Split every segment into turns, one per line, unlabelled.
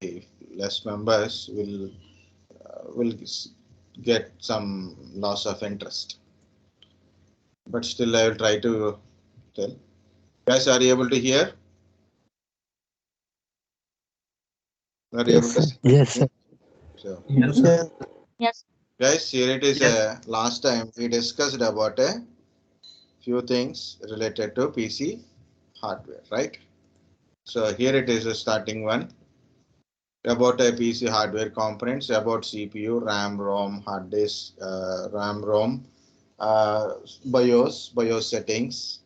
if less members will get some loss of interest. But still, I will try to tell. Guys, are you able to hear? Are you able
Yes,
to
sir.
see?
Yes, sir.
So,
Yes, sir.
Yes.
guys, here it is.
Yes.
Last time we discussed about a few things related to PC hardware, right? So here it is, a starting one about a PC hardware components, about CPU, RAM, ROM, hard disk, RAM, ROM, uh, BIOS settings,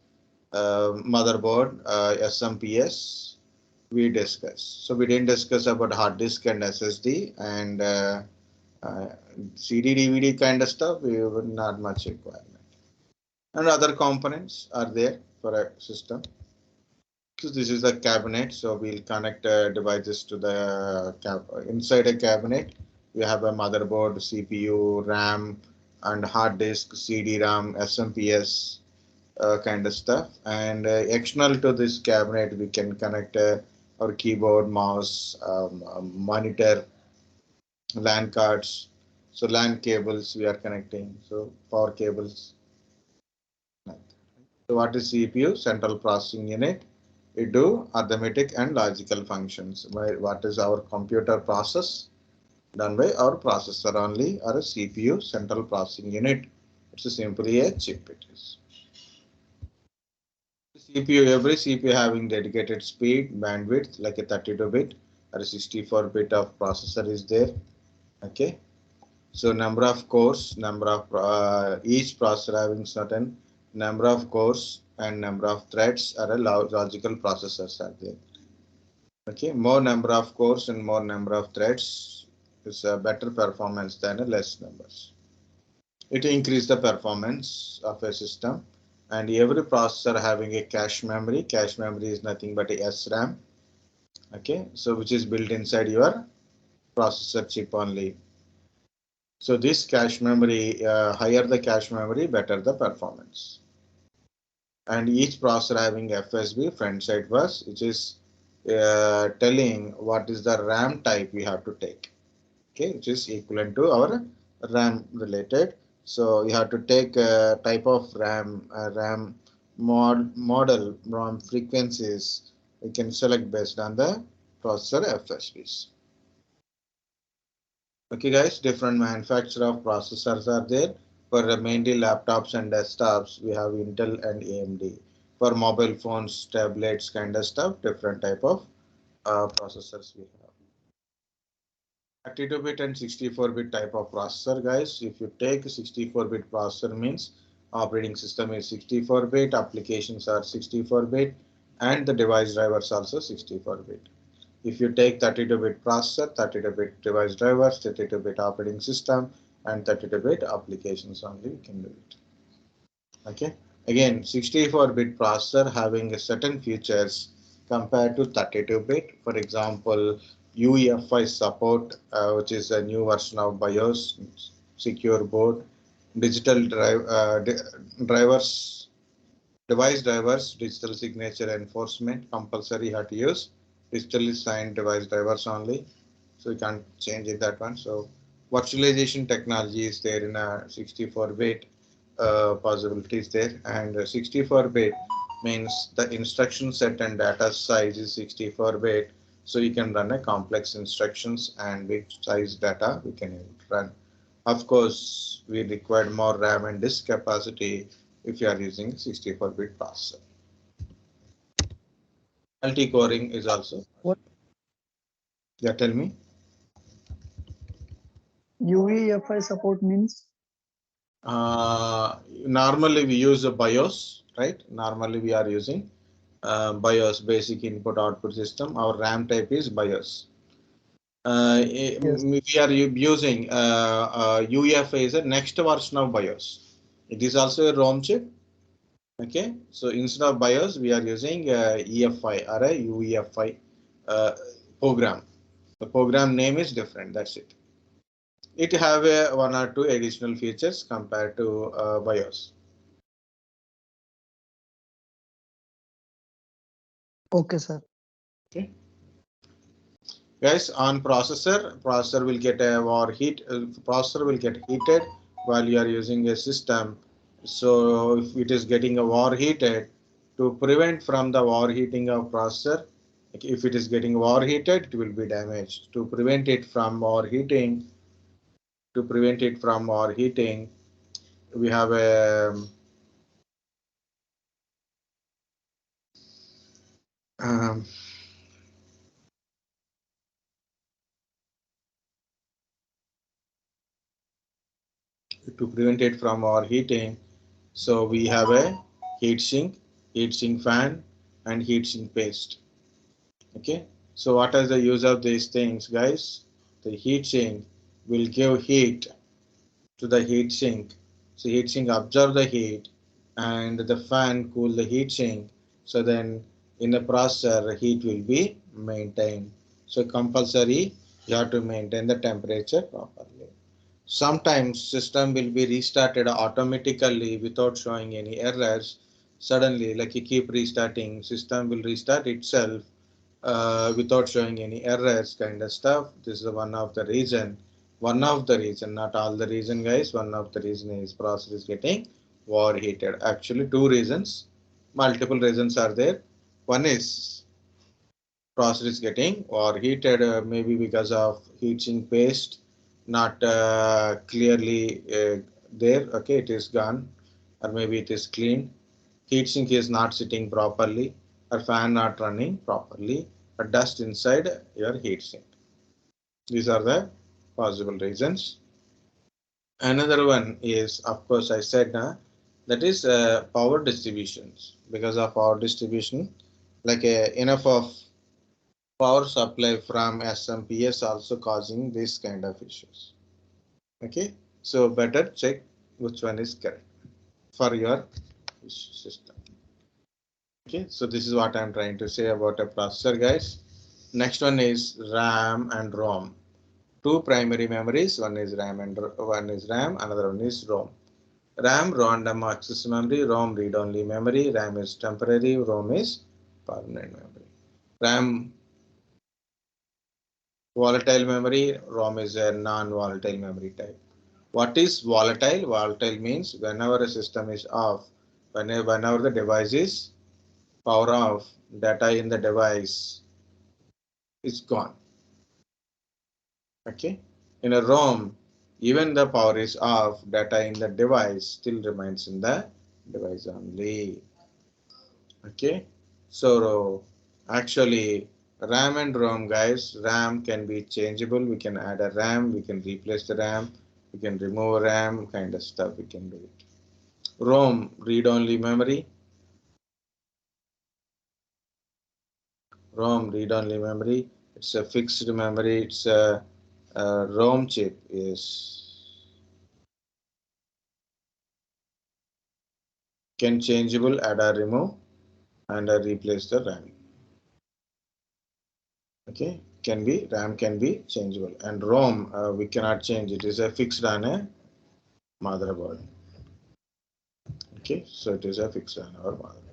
motherboard, SMPS. We discussed. So we didn't discuss about hard disk and SSD and uh, CD, DVD kind of stuff. We were not much requirement. And other components are there for a system. So this is the cabinet. So we'll connect devices to the inside a cabinet. We have a motherboard, CPU, RAM, and hard disk, CD-RAM, SMPS kind of stuff. And external to this cabinet, we can connect our keyboard, mouse, monitor, LAN cards. So LAN cables we are connecting. So power cables. So what is CPU? Central Processing Unit. It do arithmetic and logical functions. What is our computer process? Done by our processor only, or a CPU, Central Processing Unit. It's simply a chip. It is. CPU, every CPU having dedicated speed, bandwidth, like a 32-bit or a 64-bit of processor is there. Okay. So number of cores, number of each processor having certain number of cores and number of threads are a logical processors are there. Okay, more number of cores and more number of threads is a better performance than a less numbers. It increase the performance of a system, and every processor having a cache memory. Cache memory is nothing but a SRAM. Okay, so which is built inside your processor chip only. So this cache memory, higher the cache memory, better the performance. And each processor having FSB, front side bus, which is telling what is the RAM type we have to take. Okay, which is equivalent to our RAM related. So you have to take a type of RAM, RAM model, RAM frequencies. We can select based on the processor FSBs. Okay, guys, different manufacturer of processors are there. For mainly laptops and desktops, we have Intel and AMD. For mobile phones, tablets, kind of stuff, different type of processors we have. 32-bit and 64-bit type of processor, guys. If you take 64-bit processor, means operating system is 64-bit, applications are 64-bit, and the device drivers also 64-bit. If you take 32-bit processor, 32-bit device drivers, 32-bit operating system, and 32-bit applications only, we can do it. Okay. Again, 64-bit processor having a certain features compared to 32-bit. For example, UEFI support, which is a new version of BIOS, secure board, digital drivers, device drivers, digital signature enforcement, compulsory have to use digitally signed device drivers only. So you can't change it that one. So virtualization technology is there in a 64-bit possibilities there, and 64-bit means the instruction set and data size is 64-bit. So you can run a complex instructions and big size data we can run. Of course, we require more RAM and disk capacity if you are using 64-bit processor. Multi-coring is also.
What
Yeah, tell me.
UEFI support means?
Normally we use a BIOS, right? Normally we are using BIOS, basic input output system. Our RAM type is BIOS.
Yes.
We are using UEFI is a next version of BIOS. It is also a ROM chip. Okay, so instead of BIOS, we are using EFI or a UEFI program. The program name is different. That's it. It have a one or two additional features compared to BIOS.
Okay, sir.
Okay. Guys, on processor will get a processor will get heated while you are using a system. So if it is getting a overheated, to prevent from the overheating of processor, if it is getting overheated, it will be damaged. To prevent it from overheating, we have a um, to prevent it from overheating. So we have a heat sink fan, and heat sink paste. Okay. So what is the use of these things, guys? The heat sink will give heat to the heat sink. So heat sink absorb the heat, and the fan cool the heat sink. So then in the processor, heat will be maintained. So compulsory, you have to maintain the temperature properly. Sometimes system will be restarted automatically without showing any errors. Suddenly, like you keep restarting, system will restart itself without showing any errors, kind of stuff. This is one of the reason. One of the reason, not all the reason, guys. One of the reason is process is getting overheated. Actually, two reasons. Multiple reasons are there. One is process is getting overheated, maybe because of heat sink paste not clearly there. Okay, it is gone, or maybe it is clean. Heat sink is not sitting properly, or fan not running properly, or dust inside your heat sink. These are the possible reasons. Another one is, of course, I said that is power distributions. Because of power distribution, like enough of power supply from SMPS also causing this kind of issues. Okay, so better check which one is correct for your system. Okay, so this is what I'm trying to say about a processor, guys. Next one is RAM and ROM. Two primary memories, one is RAM, another one is ROM. RAM, random access memory, ROM, read-only memory. RAM is temporary, ROM is permanent memory. RAM, volatile memory, ROM is a non-volatile memory type. What is volatile? Volatile means whenever a system is off, whenever the device is power off, data in the device is gone. Okay. In a ROM, even the power is off, data in the device still remains in the device only. Okay. So actually RAM and ROM, guys, RAM can be changeable. We can add a RAM, we can replace the RAM, we can remove RAM, kind of stuff we can do it. ROM, read-only memory. ROM, read-only memory. It's a fixed memory. It's a ROM chip is can changeable, add or remove, and replace the RAM. Okay, RAM can be changeable, and ROM we cannot change. It is a fixed on a motherboard. Okay, so it is a fixed on our motherboard.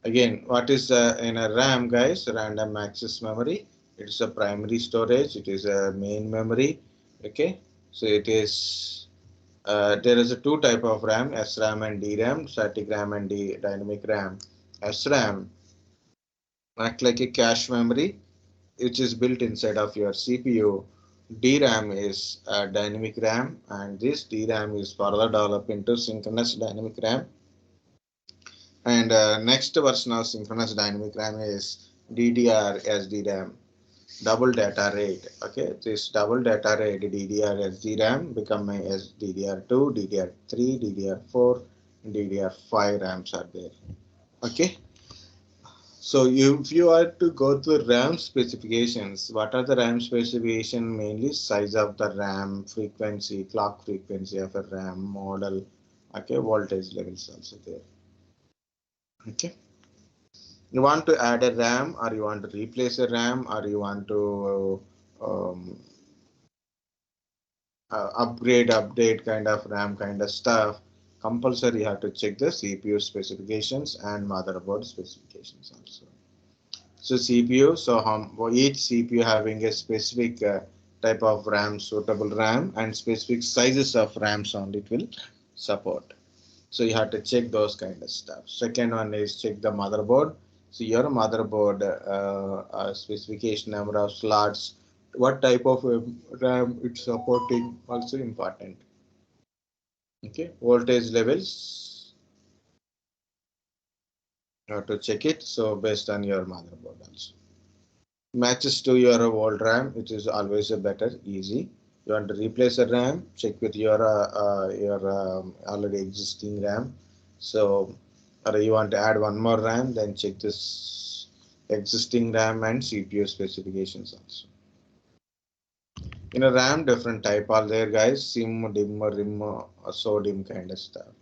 Again, what is in a RAM, guys? Random access memory. It is a primary storage. It is a main memory. Okay, so it is there is a two type of RAM, SRAM and DRAM, static RAM and dynamic RAM. SRAM act like a cache memory, which is built inside of your CPU. DRAM is dynamic RAM, and this DRAM is further developed into synchronous dynamic RAM. And next version of synchronous dynamic RAM is DDR SDRAM, double data rate. Okay, this double data rate DDR SDRAM become as DDR2, DDR3, DDR4, DDR5 RAMs are there. Okay. So if you are to go to RAM specifications, what are the RAM specification? Mainly size of the RAM, frequency, clock frequency of a RAM model. Okay, voltage levels also there. Okay. You want to add a RAM, or you want to replace a RAM, or you want to update kind of RAM kind of stuff. Compulsory you have to check the CPU specifications and motherboard specifications also. So CPU, so each CPU having a specific type of RAM, suitable RAM, and specific sizes of RAMs only it will support. So you have to check those kind of stuff. Second one is check the motherboard. So your motherboard specification, number of slots, what type of RAM it's supporting, also important. Okay, voltage levels, you have to check it. So based on your motherboard also. Matches to your old RAM, it is always a better, easy. You want to replace a RAM, check with your already existing RAM. So, or you want to add one more RAM, then check this existing RAM and CPU specifications also. In a RAM, different type are there, guys. SIM, DIM, RIM, SODIM kind of stuff.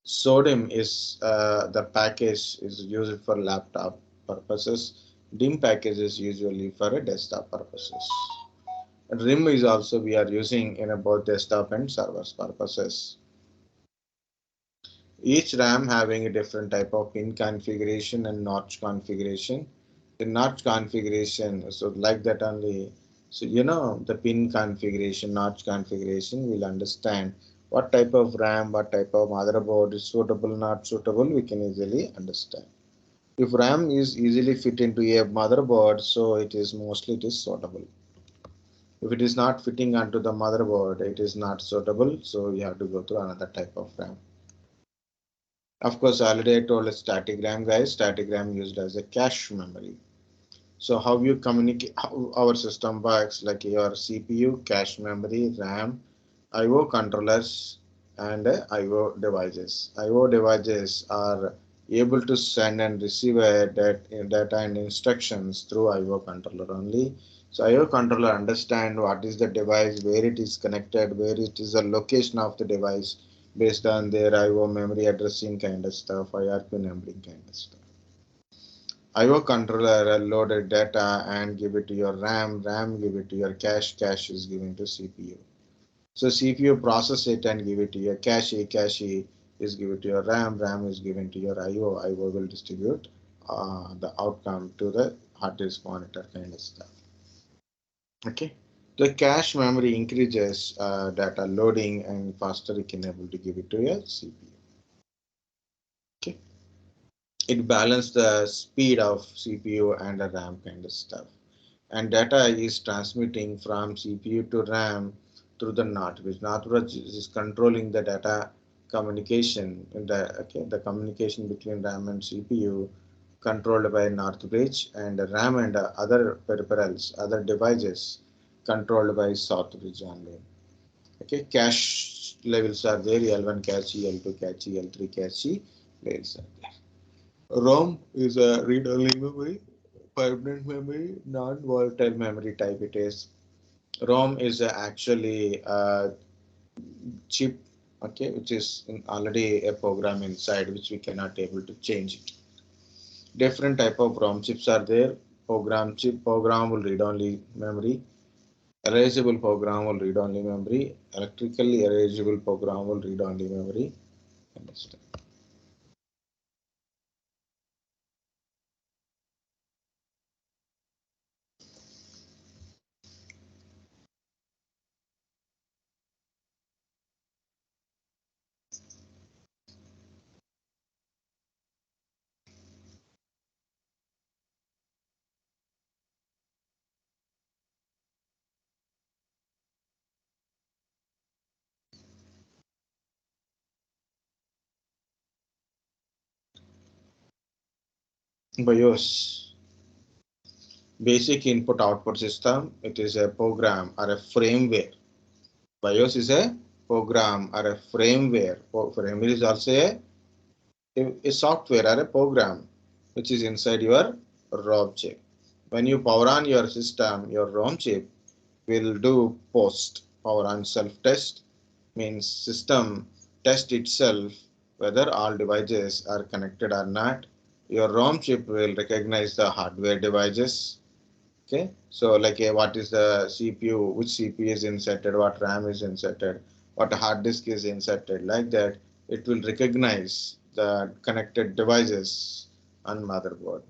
SODIM is the package is used for laptop purposes. DIM package is usually for a desktop purposes. RIM is also we are using in both desktop and servers purposes. Each RAM having a different type of pin configuration and notch configuration. The notch configuration, so like that only. So you know the pin configuration, notch configuration, we'll understand what type of RAM, what type of motherboard is suitable, not suitable, we can easily understand. If RAM is easily fit into a motherboard, so it is mostly it is suitable. If it is not fitting onto the motherboard, it is not suitable, so you have to go to another type of RAM. Of course, already I told a static RAM, guys. Static RAM used as a cache memory. So how you communicate, how our system works, like your CPU, cache memory, RAM, I/O controllers, and I/O devices. I/O devices are able to send and receive data and instructions through I/O controller only. So I/O controller understand what is the device, where it is connected, where it is the location of the device based on their I/O memory addressing kind of stuff, IRQ numbering kind of stuff. I/O controller loaded data and give it to your RAM, RAM give it to your cache, cache is given to CPU. So CPU process it and give it to your cache, cache is given to your RAM, RAM is given to your I/O, I/O will distribute the outcome to the hard disk monitor kind of stuff. Okay. The cache memory increases data loading and faster it can able to give it to your CPU. Okay. It balances the speed of CPU and the RAM kind of stuff. And data is transmitting from CPU to RAM through the NOT, which NOT bridge is controlling the data communication. The communication between RAM and CPU controlled by North bridge, and RAM and other peripherals, other devices controlled by South bridge only. Okay, cache levels are there, L1 cache, L2 cache, L3 cache levels are there. ROM is a read-only memory, permanent memory, non-volatile memory type it is. ROM is actually a chip, okay, which is already a program inside which we cannot able to change it. Different type of ROM chips are there. Program chip, program will read only memory. Erasable program will read only memory. Electrically erasable program will read only memory. Understand? BIOS. Basic input output system. It is a program or a firmware. BIOS is a program or a firmware. Firmware is also a software or a program which is inside your ROM chip. When you power on your system, your ROM chip will do post power on self test, means system test itself whether all devices are connected or not. Your ROM chip will recognize the hardware devices. Okay, so like what is the CPU, which CPU is inserted, what RAM is inserted, what hard disk is inserted, like that, it will recognize the connected devices on motherboard.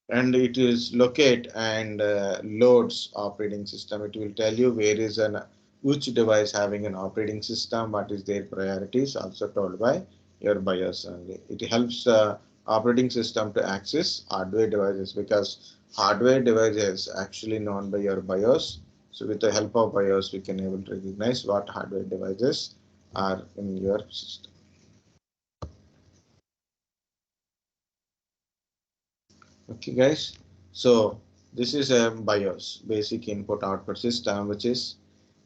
and it is locate and loads operating system. It will tell you where is an which device having an operating system, what is their priorities, also told by your BIOS only. It helps operating system to access hardware devices because hardware devices actually known by your BIOS. So with the help of BIOS, we can able to recognize what hardware devices are in your system. Okay, guys. So this is a BIOS, basic input output system, which is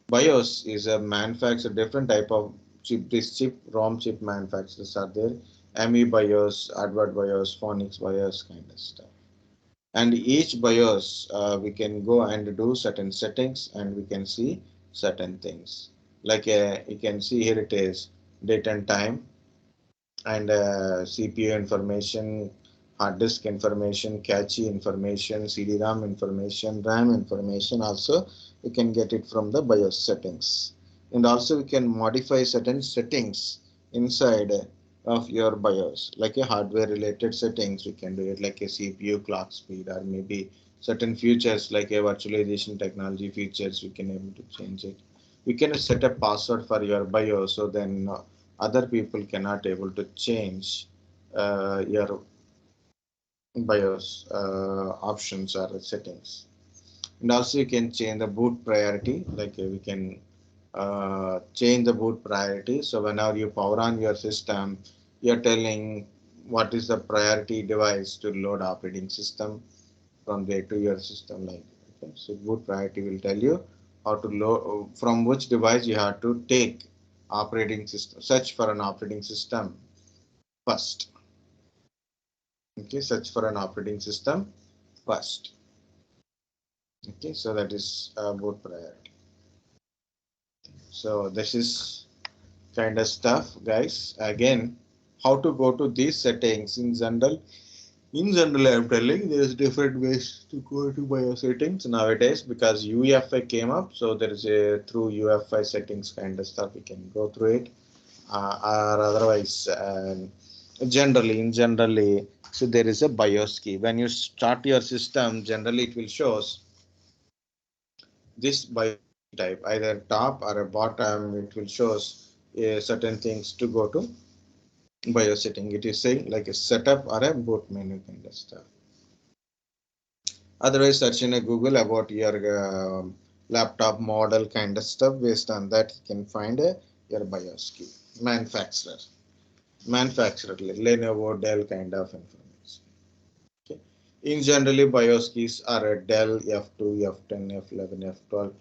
BIOS is a manufacturer, different type of chip. This chip, ROM chip manufacturers are there. ME BIOS, Advert BIOS, Phonics BIOS kind of stuff. And each BIOS, we can go and do certain settings, and we can see certain things. Like you can see here it is date and time, and CPU information, hard disk information, cache information, CD-ROM information, RAM information. Also, we can get it from the BIOS settings, and also we can modify certain settings inside of your BIOS, like a hardware-related settings. We can do it like a CPU clock speed, or maybe certain features like a virtualization technology features. We can able to change it. We can set a password for your BIOS, so then other people cannot able to change your BIOS options or settings. And also you can change the boot priority, like we can change the boot priority. So whenever you power on your system, you're telling what is the priority device to load operating system from there to your system. Like, okay, so boot priority will tell you how to load, from which device you have to take operating system, search for an operating system first. Okay, search for an operating system first. Okay, so that is boot priority. So this is kind of stuff, guys. Again, how to go to these settings in general. In general, I'm telling there's different ways to go to BIOS settings nowadays because UEFI came up. So there is a through UEFI settings kind of stuff. We can go through it, or otherwise, generally, so there is a BIOS key. When you start your system, generally it will shows this BIOS key type, either top or a bottom. It will shows certain things to go to BIOS setting. It is saying like a setup or a boot menu kind of stuff. Otherwise, search in a Google about your laptop model kind of stuff. Based on that, you can find your BIOS key. Manufacturer, like Lenovo, Dell kind of information. Okay. In generally, BIOS keys are a Dell F2, F10, F11, F12,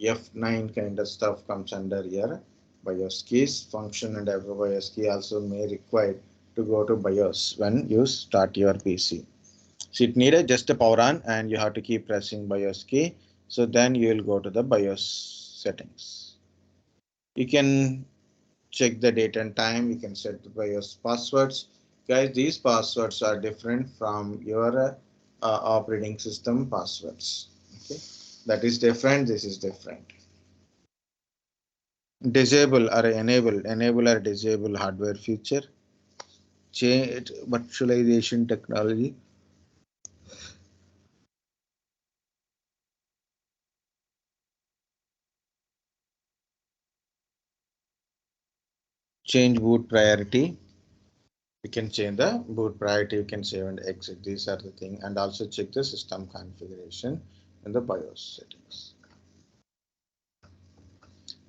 F9 kind of stuff comes under your BIOS keys. Function and every BIOS key also may require to go to BIOS when you start your PC. So it needed just a power on, and you have to keep pressing BIOS key. So then you will go to the BIOS settings. You can check the date and time. You can set the BIOS passwords. Guys, these passwords are different from your operating system passwords. Okay, that is different. This is different. Disable or enable or disable hardware feature. Change virtualization technology. Change boot priority. We can change the boot priority. You can save and exit. These are the thing, and also check the system configuration in the BIOS settings.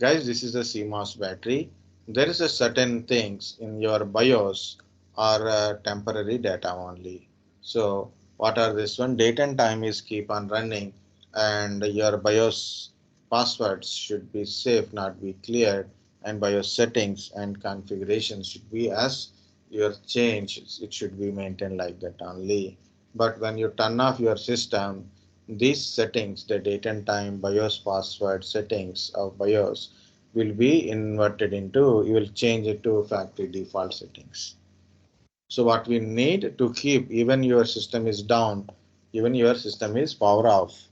Guys, this is a CMOS battery. There is a certain things in your BIOS are temporary data only. So what are this one? Date and time is keep on running, and your BIOS passwords should be safe, not be cleared, and BIOS settings and configurations should be as your change. It should be maintained like that only. But when you turn off your system, these settings, the date and time, BIOS password settings of BIOS will be inverted into, you will change it to factory default settings. So what we need to keep, even your system is down, even your system is power off.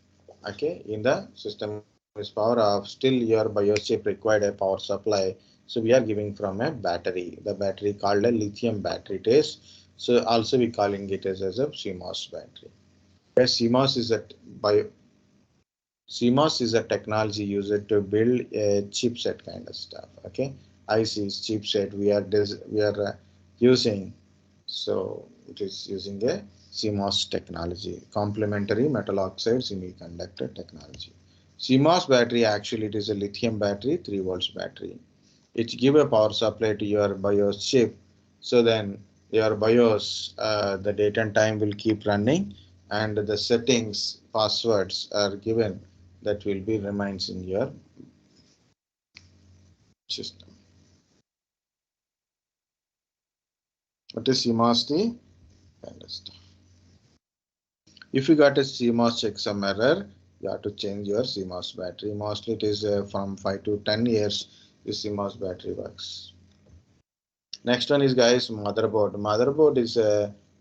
Okay, in the system is power off, still your BIOS chip required a power supply. So we are giving from a battery, the battery called a lithium battery it is. So also we calling it as a CMOS battery. Yes, CMOS is a technology used to build a chipset kind of stuff. Okay, ICs chipset we are using. So it is using a CMOS technology, complementary metal oxide semiconductor technology. CMOS battery actually it is a lithium battery, 3 volts battery. It give a power supply to your BIOS chip. So then your BIOS, the date and time will keep running, and the settings, passwords are given that will be remains in your system. What is CMOS? The kind of stuff. If you got a CMOS checksum error, you have to change your CMOS battery. Mostly it is from 5 to 10 years the CMOS battery works. Next one is guys motherboard. Motherboard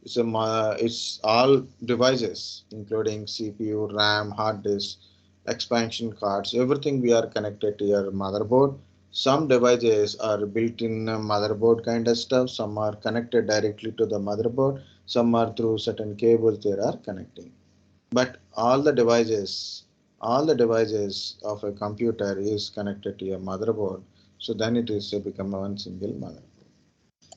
it's all devices including CPU, RAM, hard disk, expansion cards, everything we are connected to your motherboard. Some devices are built in motherboard kind of stuff. Some are connected directly to the motherboard. Some are through certain cables they are connecting. But all the devices of a computer is connected to your motherboard. So then it is become one single motherboard.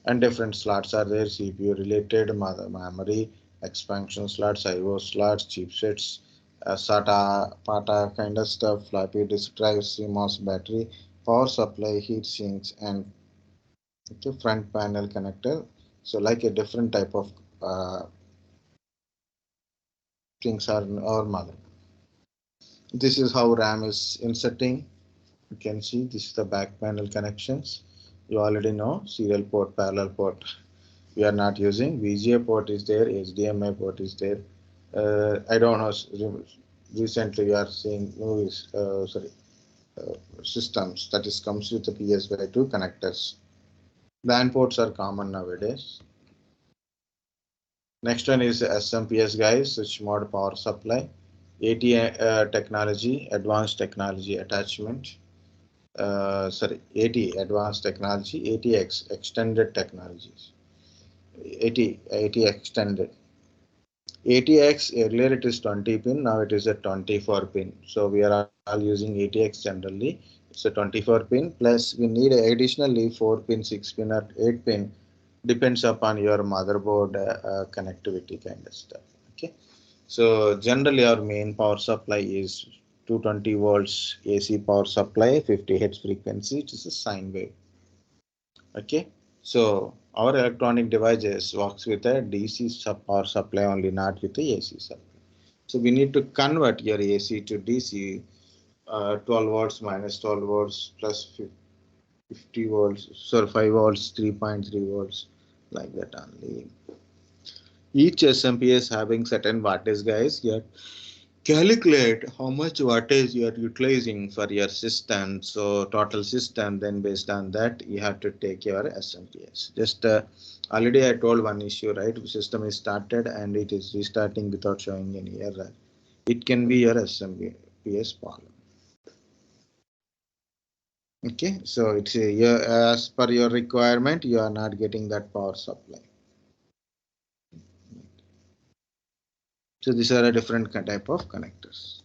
And different slots are there: CPU related, memory, expansion slots, IO slots, chipsets, SATA, PATA kind of stuff, floppy disk drive, CMOS battery, power supply, heat sinks, and the front panel connector. So like a different type of things are in our mother. This is how RAM is inserting. You can see this is the back panel connections. You already know serial port, parallel port. We are not using. VGA port is there, HDMI port is there. I don't know. Recently, we are seeing movies, systems that is comes with the PSY2 connectors. LAN ports are common nowadays. Next one is SMPS guys, switch mode power supply, AT technology, advanced technology attachment. AT advanced technology, ATX extended technologies. AT extended. ATX earlier it is 20 pin, now it is a 24 pin. So we are all using ATX generally. It's a 24 pin plus we need additionally 4 pin, 6 pin or 8 pin, depends upon your motherboard connectivity kind of stuff. Okay. So generally our main power supply is 220 volts AC power supply, 50 Hz frequency. It is a sine wave. Okay. So our electronic devices works with a DC power supply only, not with the AC supply. So we need to convert your AC to DC, 12 volts minus 12 volts plus 50 volts, so 5 volts, 3.3 volts, like that only. Each SMPS having certain wattage guys. Here calculate how much wattage you are utilizing for your system, so total system, then based on that you have to take your SMPS. Just already I told one issue, right? System is started and it is restarting without showing any error. It can be your SMPS problem. Okay, so it's as per your requirement you are not getting that power supply. So these are a different type of connectors.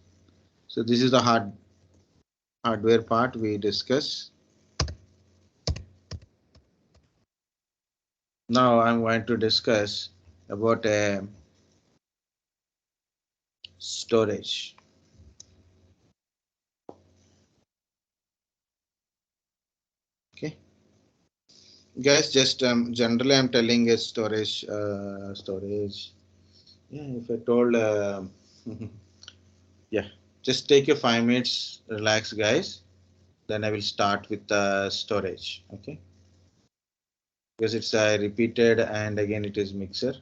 So this is the hardware part we discuss. Now I'm going to discuss about storage. Okay, guys, just generally I'm telling a storage. Yeah, if I told, yeah, just take a 5 minutes, relax, guys. Then I will start with the storage. Okay, because it's repeated and again it is mixer.